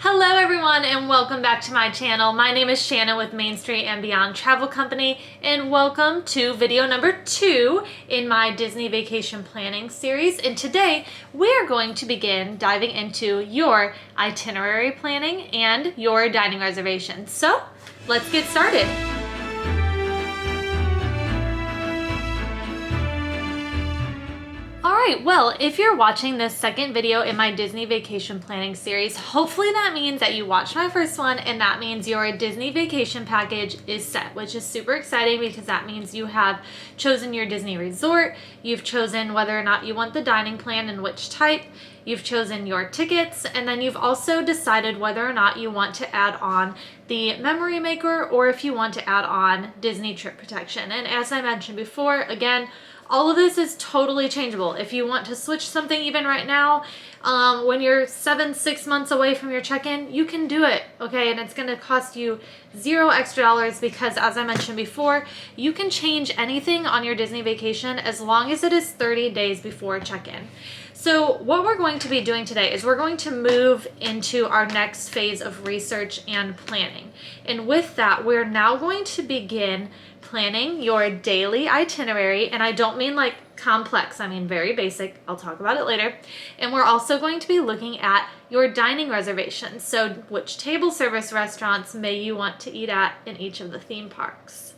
Hello everyone and welcome back to my channel. My name is Shanna with Main Street and Beyond Travel Company, and welcome to video number 2 in my Disney vacation planning series. And today we're going to begin diving into your itinerary planning and your dining reservations. So let's get started. Alright, well, if you're watching this second video in my Disney vacation planning series, hopefully that means that you watched my first one, and that means your Disney vacation package is set, which is super exciting because that means you have chosen your Disney resort, you've chosen whether or not you want the dining plan and which type, you've chosen your tickets, and then you've also decided whether or not you want to add on the memory maker or if you want to add on Disney trip protection. And as I mentioned before, again, all of this is totally changeable. If you want to switch something even right now, when you're 6 months away from your check-in, you can do it, okay? And it's gonna cost you $0 extra because, as I mentioned before, you can change anything on your Disney vacation as long as it is 30 days before check-in. So what we're going to be doing today is we're going to move into our next phase of research and planning. And with that, we're now going to begin planning your daily itinerary, and I don't mean like complex, I mean very basic. I'll talk about it later. And we're also going to be looking at your dining reservations. So which table service restaurants may you want to eat at in each of the theme parks.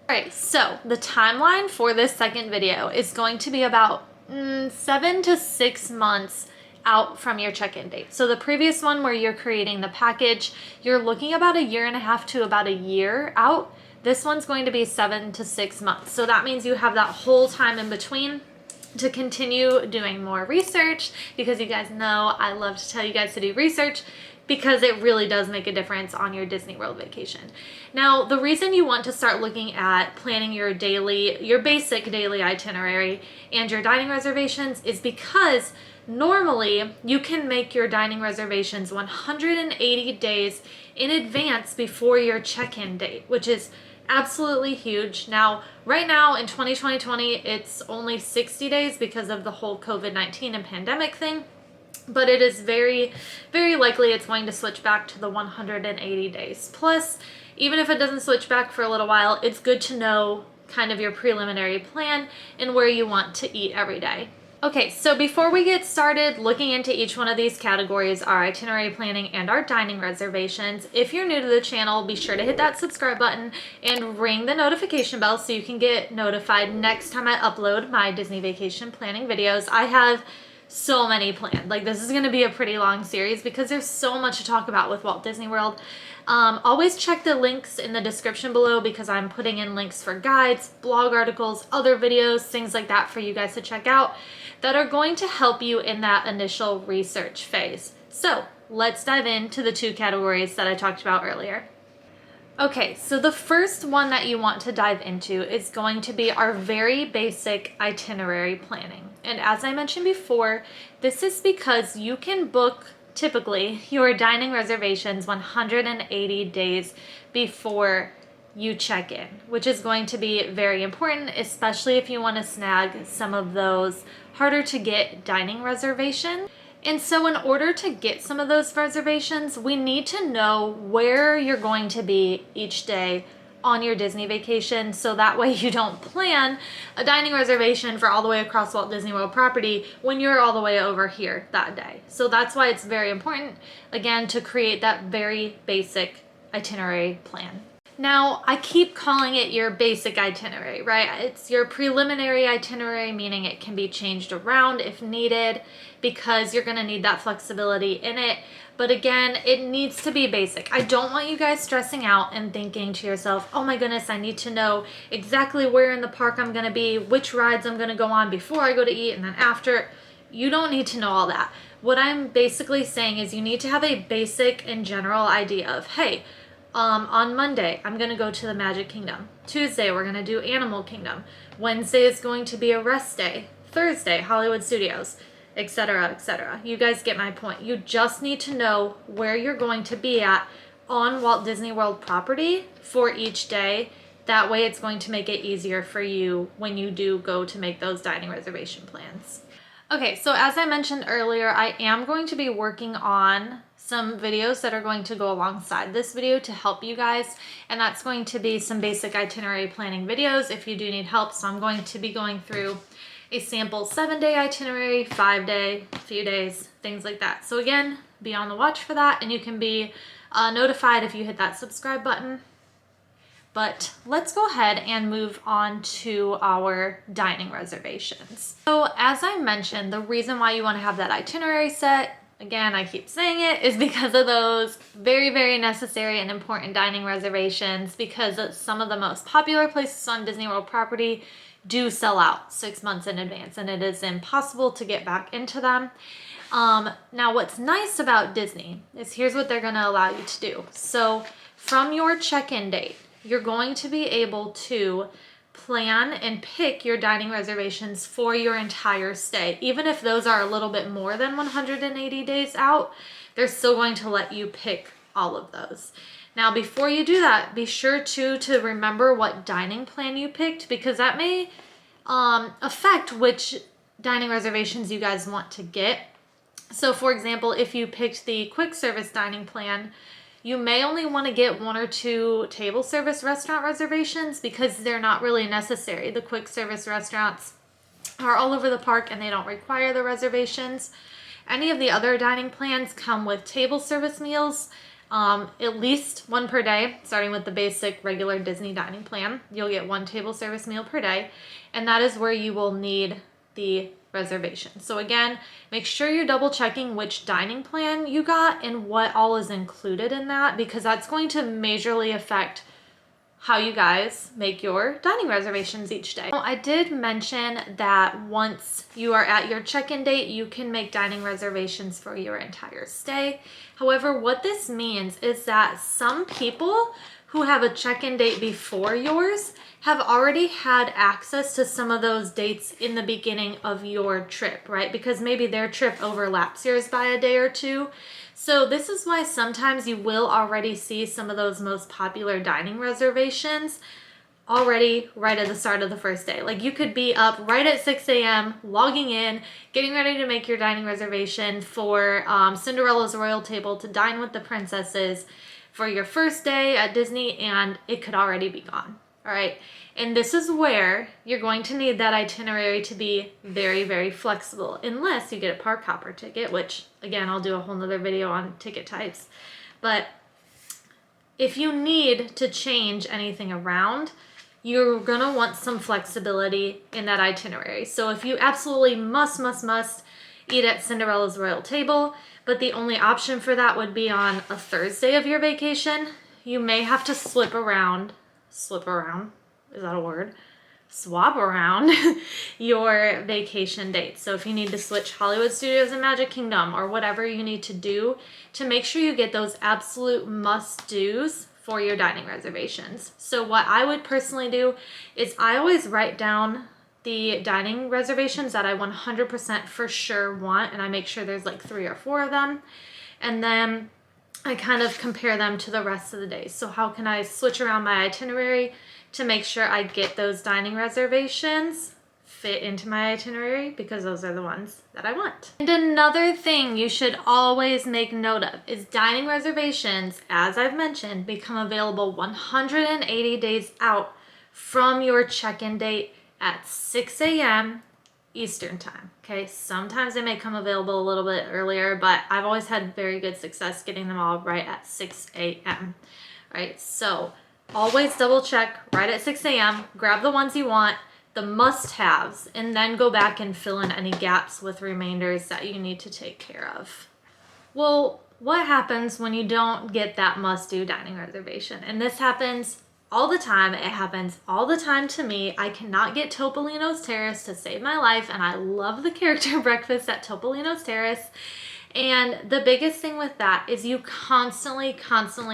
All right, so the timeline for this second video is going to be about 7 to 6 months out from your check-in date. So the previous one where you're creating the package, you're looking about 1.5 years to about a year out. This one's going to be 7 to 6 months. So that means you have that whole time in between to continue doing more research, because you guys know I love to tell you guys to do research because it really does make a difference on your Disney World vacation. Now, the reason you want to start looking at planning your basic daily itinerary and your dining reservations is because normally you can make your dining reservations 180 days in advance before your check-in date, which is absolutely huge. Now, right now in 2020, it's only 60 days because of the whole COVID-19 and pandemic thing, but it is very, very likely it's going to switch back to the 180 days. Plus, even if it doesn't switch back for a little while, it's good to know kind of your preliminary plan and where you want to eat every day. Okay, so before we get started looking into each one of these categories, our itinerary planning and our dining reservations, if you're new to the channel, be sure to hit that subscribe button and ring the notification bell so you can get notified next time I upload my Disney vacation planning videos. I have so many planned. Like, this is going to be a pretty long series because there's so much to talk about with Walt Disney World. Always check the links in the description below because I'm putting in links for guides, blog articles, other videos, things like that for you guys to check out that are going to help you in that initial research phase. So let's dive into the 2 categories that I talked about earlier. Okay, so the first one that you want to dive into is going to be our very basic itinerary planning. And as I mentioned before, this is because you can book typically your dining reservations 180 days before you check in, which is going to be very important, especially if you want to snag some of those harder to get dining reservations. And so in order to get some of those reservations, we need to know where you're going to be each day on your Disney vacation, so that way you don't plan a dining reservation for all the way across Walt Disney World property when you're all the way over here that day. So that's why it's very important, again, to create that very basic itinerary plan. Now, I keep calling it your basic itinerary, right? It's your preliminary itinerary, meaning it can be changed around if needed because you're going to need that flexibility in it. But again, it needs to be basic. I don't want you guys stressing out and thinking to yourself, oh my goodness, I need to know exactly where in the park I'm going to be, which rides I'm going to go on before I go to eat and then after. You don't need to know all that. What I'm basically saying is you need to have a basic and general idea of, hey, on Monday, I'm going to go to the Magic Kingdom. Tuesday, we're going to do Animal Kingdom. Wednesday is going to be a rest day. Thursday, Hollywood Studios, etc., etc. You guys get my point. You just need to know where you're going to be at on Walt Disney World property for each day. That way it's going to make it easier for you when you do go to make those dining reservation plans. Okay, so as I mentioned earlier, I am going to be working on some videos that are going to go alongside this video to help you guys, and that's going to be some basic itinerary planning videos if you do need help. So I'm going to be going through a sample 7-day itinerary, 5-day, few days, things like that. So again, be on the watch for that, and you can be notified if you hit that subscribe button. But let's go ahead and move on to our dining reservations. So as I mentioned, the reason why you want to have that itinerary set, again, I keep saying it, is because of those very, very necessary and important dining reservations, because some of the most popular places on Disney World property do sell out 6 months in advance, and it is impossible to get back into them. Now, what's nice about Disney is here's what they're going to allow you to do. So from your check-in date, you're going to be able to plan and pick your dining reservations for your entire stay. Even if those are a little bit more than 180 days out, they're still going to let you pick all of those. Now, before you do that, be sure to remember what dining plan you picked, because that may affect which dining reservations you guys want to get. So for example, if you picked the quick service dining plan, you may only want to get 1 or 2 table service restaurant reservations because they're not really necessary. The quick service restaurants are all over the park and they don't require the reservations. Any of the other dining plans come with table service meals, at least 1 per day, starting with the basic regular Disney dining plan. You'll get 1 table service meal per day, and that is where you will need the reservation. So again, make sure you're double checking which dining plan you got and what all is included in that, because that's going to majorly affect how you guys make your dining reservations each day. I did mention that once you are at your check-in date, you can make dining reservations for your entire stay. However, what this means is that some people who have a check-in date before yours have already had access to some of those dates in the beginning of your trip, right? Because maybe their trip overlaps yours by a day or 2. So this is why sometimes you will already see some of those most popular dining reservations already right at the start of the first day. Like you could be up right at 6 a.m., logging in, getting ready to make your dining reservation for Cinderella's Royal Table to dine with the princesses for your first day at Disney, and it could already be gone. All right, and this is where you're going to need that itinerary to be very, very flexible, unless you get a park hopper ticket, which again, I'll do a whole nother video on ticket types. But if you need to change anything around, you're gonna want some flexibility in that itinerary. So if you absolutely must eat at Cinderella's Royal Table, but the only option for that would be on a Thursday of your vacation, you may have to swap around, is that a word? Swap around your vacation dates. So if you need to switch Hollywood Studios and Magic Kingdom or whatever you need to do to make sure you get those absolute must-dos for your dining reservations. So what I would personally do is I always write down the dining reservations that I 100% for sure want, and I make sure there's like 3 or 4 of them. And then I kind of compare them to the rest of the days. So how can I switch around my itinerary to make sure I get those dining reservations fit into my itinerary, because those are the ones that I want. And another thing you should always make note of is dining reservations, as I've mentioned, become available 180 days out from your check-in date at 6 a.m. Eastern time. Okay, sometimes they may come available a little bit earlier, but I've always had very good success getting them all right at 6 a.m. Right, so always double check right at 6 a.m. Grab the ones you want, the must-haves, and then go back and fill in any gaps with remainders that you need to take care of. Well, what happens when you don't get that must-do dining reservation? And this happens all the time. It happens all the time to me. I cannot get Topolino's Terrace to save my life, and I love the character breakfast at Topolino's Terrace. And the biggest thing with that is you constantly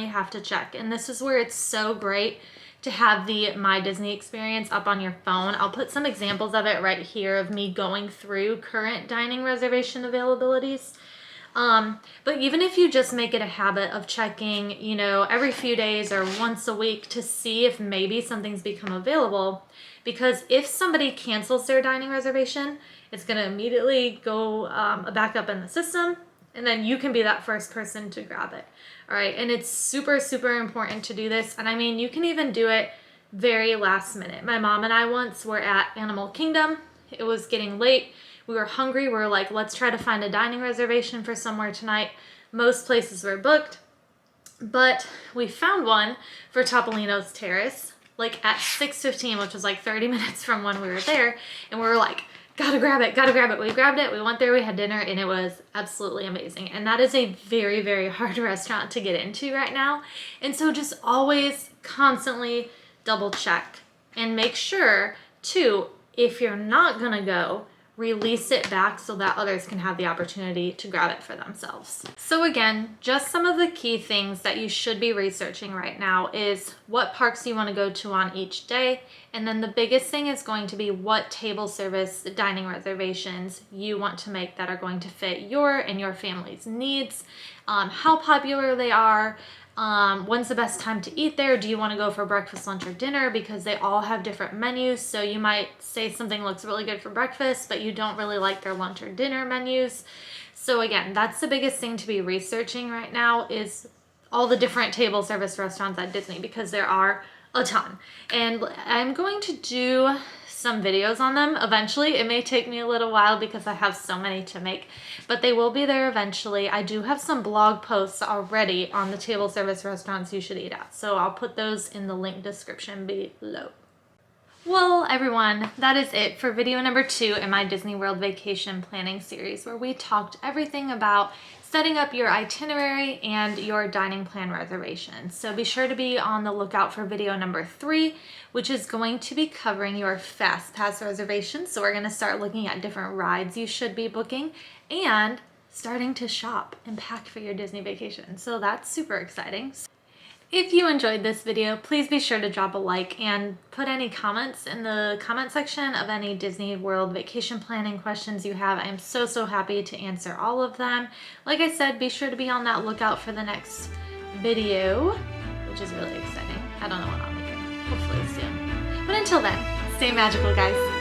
have to check. And this is where it's so great to have the My Disney experience up on your phone. I'll put some examples of it right here of me going through current dining reservation availabilities. But even if you just make it a habit of checking, every few days or once a week to see if maybe something's become available, because if somebody cancels their dining reservation, it's going to immediately go back up in the system and then you can be that first person to grab it. All right, and it's super, super important to do this. And I mean, you can even do it very last minute. My mom and I once were at Animal Kingdom. It was getting late. We were hungry. We were like, let's try to find a dining reservation for somewhere tonight. Most places were booked, but we found one for Topolino's Terrace, like at 6:15, which was like 30 minutes from when we were there. And we were like, gotta grab it, gotta grab it. We grabbed it, we went there, we had dinner, and it was absolutely amazing. And that is a very, very hard restaurant to get into right now. And so just always constantly double check and make sure too, if you're not gonna go, release it back so that others can have the opportunity to grab it for themselves. So again, just some of the key things that you should be researching right now is what parks you want to go to on each day. And then the biggest thing is going to be what table service dining reservations you want to make that are going to fit your and your family's needs, how popular they are, when's the best time to eat there? Do you want to go for breakfast, lunch, or dinner? Because they all have different menus. So you might say something looks really good for breakfast, but you don't really like their lunch or dinner menus. So again, that's the biggest thing to be researching right now is all the different table service restaurants at Disney, because there are a ton. And I'm going to do some videos on them eventually. It may take me a little while because I have so many to make, but they will be there eventually. I do have some blog posts already on the table service restaurants you should eat at, so I'll put those in the link description below. Well, everyone, that is it for video number 2 in my Disney World vacation planning series, where we talked everything about setting up your itinerary and your dining plan reservations. So be sure to be on the lookout for video number 3, which is going to be covering your fast pass reservations. So we're going to start looking at different rides you should be booking and starting to shop and pack for your Disney vacation. So that's super exciting. If you enjoyed this video, please be sure to drop a like and put any comments in the comment section of any Disney World vacation planning questions you have. I am so, so happy to answer all of them. Like I said, be sure to be on that lookout for the next video, which is really exciting. I don't know when I'll make it. Hopefully soon. But until then, stay magical, guys.